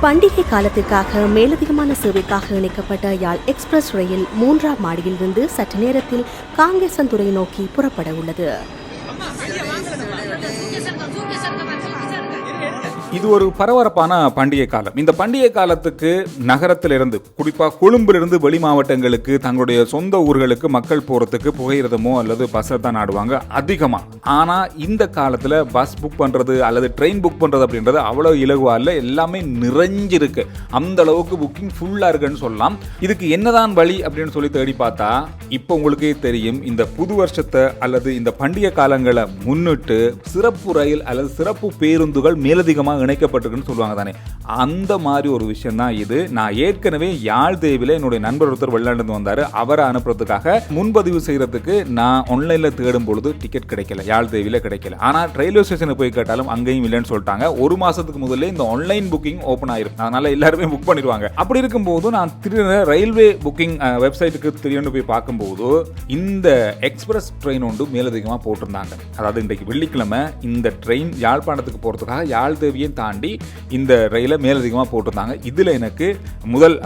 பண்டிகை காலத்திற்காக மேலதிகமான சேவைக்காக இணைக்கப்பட்ட யாழ் எக்ஸ்பிரஸ் ரயில் 3ஆம் மாடியிலிருந்து சற்று நேரத்தில் காங்கேசன்துறை நோக்கி புறப்பட உள்ளது. இது ஒரு பரபரப்பான பண்டிகை காலம். இந்த பண்டிகை காலத்துக்கு நகரத்திலிருந்து, குறிப்பாக கொழும்பிலிருந்து வெளி மாவட்டங்களுக்கு, தங்களுடைய சொந்த ஊர்களுக்கு மக்கள் போகிறதுக்கு புகையிரதமோ அல்லது பஸ்ஸை தான் நாடுவாங்க அதிகமாக. ஆனால் இந்த காலத்தில் பஸ் புக் பண்ணுறது அல்லது ட்ரெயின் புக் பண்ணுறது அப்படின்றது அவ்வளோ இலகுவா இல்லை, எல்லாமே நிறைஞ்சிருக்கு. அந்த அளவுக்கு புக்கிங் ஃபுல்லாக இருக்குன்னு சொல்லலாம். இதுக்கு என்னதான் வழி அப்படின்னு சொல்லி தேடி பார்த்தா இப்போ உங்களுக்கே தெரியும், இந்த புது வருஷத்தை அல்லது இந்த பண்டிகை காலங்களை முன்னிட்டு சிறப்பு ரயில் அல்லது சிறப்பு பேருந்துகள் மேலதிகமாக இணைக்கப்பட்டிருக்குன்னு சொல்லுவாங்க தானே, அந்த மாதிரி ஒரு விஷயம் தான் இது. நான் ஏற்கனவே யாழ் தேவில என்னுடைய நண்பர் ஒருத்தர் வெளிநாட்டு வந்தார். அவரை அனுப்புறதுக்காக முன்பதிவு செய்யறதுக்கு நான் ஆன்லைன்ல தேடும் பொழுது டிக்கெட் கிடைக்கல, யாழ் தேவில கிடைக்கல. ஆனால் ரயில்வே ஸ்டேஷனுக்கு போய் கேட்டாலும் அங்கேயும் இல்லைன்னு சொல்லிட்டாங்க. ஒரு மாசத்துக்கு முதல்ல இந்த ஆன்லைன் புக்கிங் ஓப்பன் ஆயிரும், அதனால எல்லாருமே புக் பண்ணிடுவாங்க. அப்படி இருக்கும்போது நான் திடீர்னு ரயில்வே புக்கிங் வெப்சைட்டுக்கு திடீர்னு போய் பார்க்கும்போது இந்த எக்ஸ்பிரஸ் ட்ரெயின் ஒன்று மேலதிகமாக போட்டிருந்தாங்க. அதாவது இன்றைக்கு வெள்ளிக்கிழமை இந்த ட்ரெயின் யாழ்ப்பாணத்துக்கு போகிறதுக்காக யாழ் தேவியை தாண்டி இந்த ரயிலை மேலதிகமாக போட்டிருந்தாங்க. இதில் எனக்கு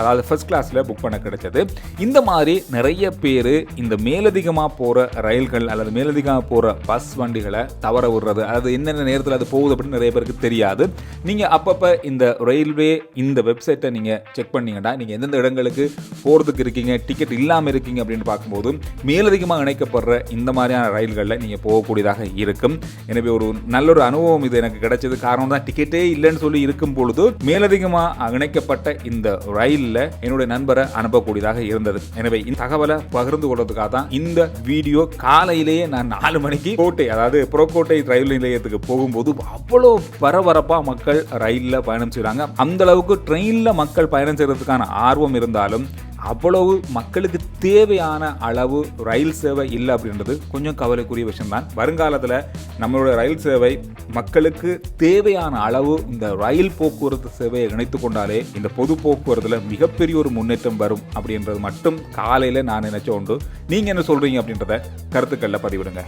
அதாவது ஃபர்ஸ்ட் கிளாஸில் புக் பண்ண கிடைச்சது. இந்த மாதிரி நிறைய பேர் இந்த மேலதிகமாக போகிற ரயில்கள் அல்லது மேலதிகமாக போகிற பஸ் வண்டிகளை தவற விடுறது, அதாவது என்னென்ன நேரத்தில் அது போகுது அப்படின்னு நிறைய பேருக்கு தெரியாது. நீங்கள் அப்பப்போ இந்த ரயில்வே இந்த வெப்சைட்டை நீங்கள் செக் பண்ணீங்கன்னா நீங்கள் எந்தெந்த இடங்களுக்கு போகிறதுக்கு இருக்கீங்க, டிக்கெட் இல்லாமல் இருக்கீங்க அப்படின்னு பார்க்கும்போது மேலதிகமாக இணைக்கப்படுற இந்த மாதிரியான ரயில்களில் நீங்கள் போகக்கூடியதாக இருக்கும். எனவே ஒரு நல்ல ஒரு அனுபவம் இது எனக்கு கிடைச்சது. காரணம் தான் டிக்கெட்டே இல்லைன்னு சொல்லி இருக்கும் பொழுது மேலதிகமாக இணைக்கப்பட்ட இந்த ரயிலில் என்னுடைய நண்பரை அனுப்பக்கூடியதாக இருந்தது. எனவே இந்த தகவலை பகிர்ந்து கொள்வதற்காக தான் இந்த வீடியோ. காலையிலேயே நான் 4 மணிக்கு கோட்டை, அதாவது புறக்கோட்டை ரயில் நிலையத்துக்கு போகும்போது அவ்வளோ பரபரப்பா மக்கள் ரயிலில் பயணம் செய்கிறாங்க. அந்த அளவுக்கு ட்ரெயினில் மக்கள் பயணம் செய்யறதுக்கான ஆர்வம் இருந்தாலும் அவ்வளவு மக்களுக்கு தேவையான அளவு ரயில் சேவை இல்லை அப்படின்றது கொஞ்சம் கவலைக்குரிய விஷயம் தான். வருங்காலத்தில் நம்மளோட ரயில் சேவை மக்களுக்கு தேவையான அளவு இந்த ரயில் போக்குவரத்து சேவையை இணைத்து கொண்டாலே இந்த பொது போக்குவரத்தில் மிகப்பெரிய ஒரு முன்னேற்றம் வரும் அப்படின்றது மட்டும் காலையில் நான் நினைச்ச உண்டு. நீங்கள் என்ன சொல்கிறீங்க அப்படின்றத கருத்துக்களில் பதிவிடுங்க.